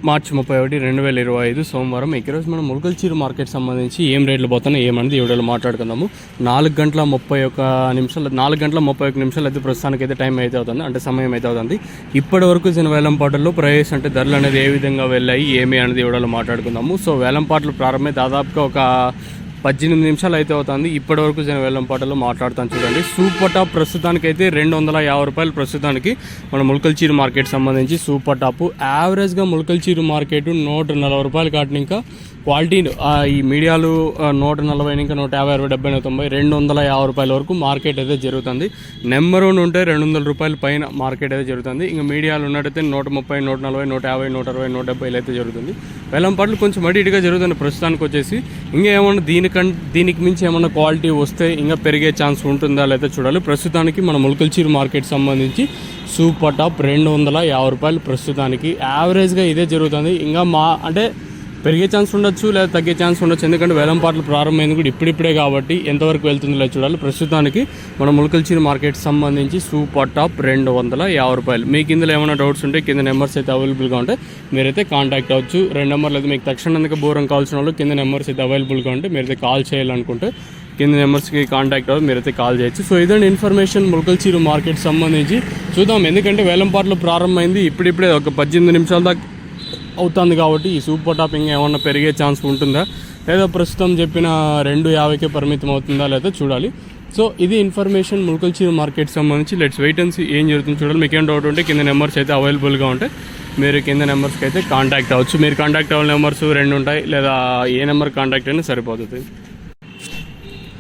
మార్చి 31, 2025 సోమవారం. ఈరోజు మనం ముల్కల్చీరు మార్కెట్ సంబంధించి ఏం రేట్లు పోతున్నాయి ఏమనేది ఈ వీడియోలో మాట్లాడుకుందాము. 4 గంటల 31 నిమిషాలు అయితే ప్రస్తుతానికి అయితే టైం అయితే అవుతుంది, అంటే సమయం అయితే అవుతుంది. ఇప్పటి వరకు వేలంపాటల్లో ప్రైస్ అంటే ధరలు అనేది ఏ విధంగా వెళ్ళాయి ఏమి అనేది ఈ వీడియోలో మాట్లాడుకుందాము. సో వేలంపాటలు ప్రారంభమై దాదాపుగా ఒక 18 నిమిషాలు అయితే అవుతుంది. ఇప్పటి వరకు వేలంపాటలో మాట్లాడుతాను చూడండి. సూపర్ టాప్ ప్రస్తుతానికి అయితే 250 రూపాయలు ప్రస్తుతానికి మన ముల్కల్చీరు మార్కెట్ సంబంధించి సూపర్ టాప్. యావరేజ్గా ముల్కల్చీరు మార్కెట్ 140 రూపాయలు కాటిన ఇంకా క్వాలిటీ ఈ మీడియాలు 140 ఇంకా 150, 60, 70, 90, 250 రూపాయల వరకు మార్కెట్ అయితే జరుగుతుంది. నెంబర్ 1 ఉంటే 200 రూపాయల పైన మార్కెట్ అయితే జరుగుతుంది. ఇంకా మీడియాలు ఉన్నట్టయితే 130, 140, 150, 160, 170 అయితే జరుగుతుంది. వేలంపాట్లు కొంచెం ఇటుగా జరుగుతుంది ప్రస్తుతానికి వచ్చేసి. ఇంకా ఏమన్నా దీనికి మించి ఏమన్నా క్వాలిటీ వస్తే ఇంకా పెరిగే ఛాన్స్ ఉంటుందా లేదా చూడాలి. ప్రస్తుతానికి మన ముల్కల్చీరు మార్కెట్ సంబంధించి సూపర్ టాప్ 250 రూపాయలు ప్రస్తుతానికి యావరేజ్గా ఇదే జరుగుతుంది. ఇంకా అంటే పెరిగే ఛాన్స్ ఉండొచ్చు లేదా తగ్గే ఛాన్స్ ఉండొచ్చు, ఎందుకంటే వేలంపాట్లు ప్రారంభమైంది కూడా ఇప్పుడిప్పుడే కాబట్టి ఎంతవరకు వెళ్తుందో లేదు చూడాలి. ప్రస్తుతానికి మన ముల్కల్చీరు మార్కెట్ సంబంధించి సూపర్ టాప్ 250 రూపాయలు. మీకు ఇందులో ఏమైనా డౌట్స్ ఉంటే కింద నెంబర్స్ అయితే అవైలబుల్గా ఉంటాయి, మీరైతే కాంటాక్ట్ అవ్వచ్చు. 2 నెంబర్లు అయితే మీకు తక్షణంగా బోరం కావాల్సిన వాళ్ళు కింద నెంబర్స్ అయితే అవైలబుల్గా ఉంటే మీరైతే కాల్ చేయాలనుకుంటే కింద నెంబర్స్కి కాంటాక్ట్ అవ్వాలి, మీరైతే కాల్ చేయొచ్చు. సో ఇదండి ఇన్ఫర్మేషన్ ముల్కల్చీరు మార్కెట్ సంబంధించి. చూద్దాం, ఎందుకంటే వేలంపాట్లు ప్రారంభమైంది ఇప్పుడిప్పుడే ఒక 18 నిమిషాల దాకా అవుతుంది కాబట్టి ఈ సూపర్ టాప్ ఇంకా ఏమన్నా పెరిగే ఛాన్స్ ఉంటుందా లేదా ప్రస్తుతం చెప్పిన 250కే పరిమితం అవుతుందా లేదా చూడాలి. సో ఇది ఇన్ఫర్మేషన్ ముల్కల్చీరు మార్కెట్ సంబంధించి. లెట్స్ వెయిట్ అండ్ సీ ఏం జరుగుతుంది చూడాలి. మీకు ఏం డౌట్ ఉంటే కింద నెంబర్స్ అయితే అవైలబుల్గా ఉంటాయి, మీరు కింద నెంబర్స్కి అయితే కాంటాక్ట్ అవ్వచ్చు. మీరు కాంటాక్ట్ అవ్వాలి నెంబర్స్ 2 ఉంటాయి, లేదా ఏ నెంబర్ కాంటాక్ట్ అయినా సరిపోతుంది.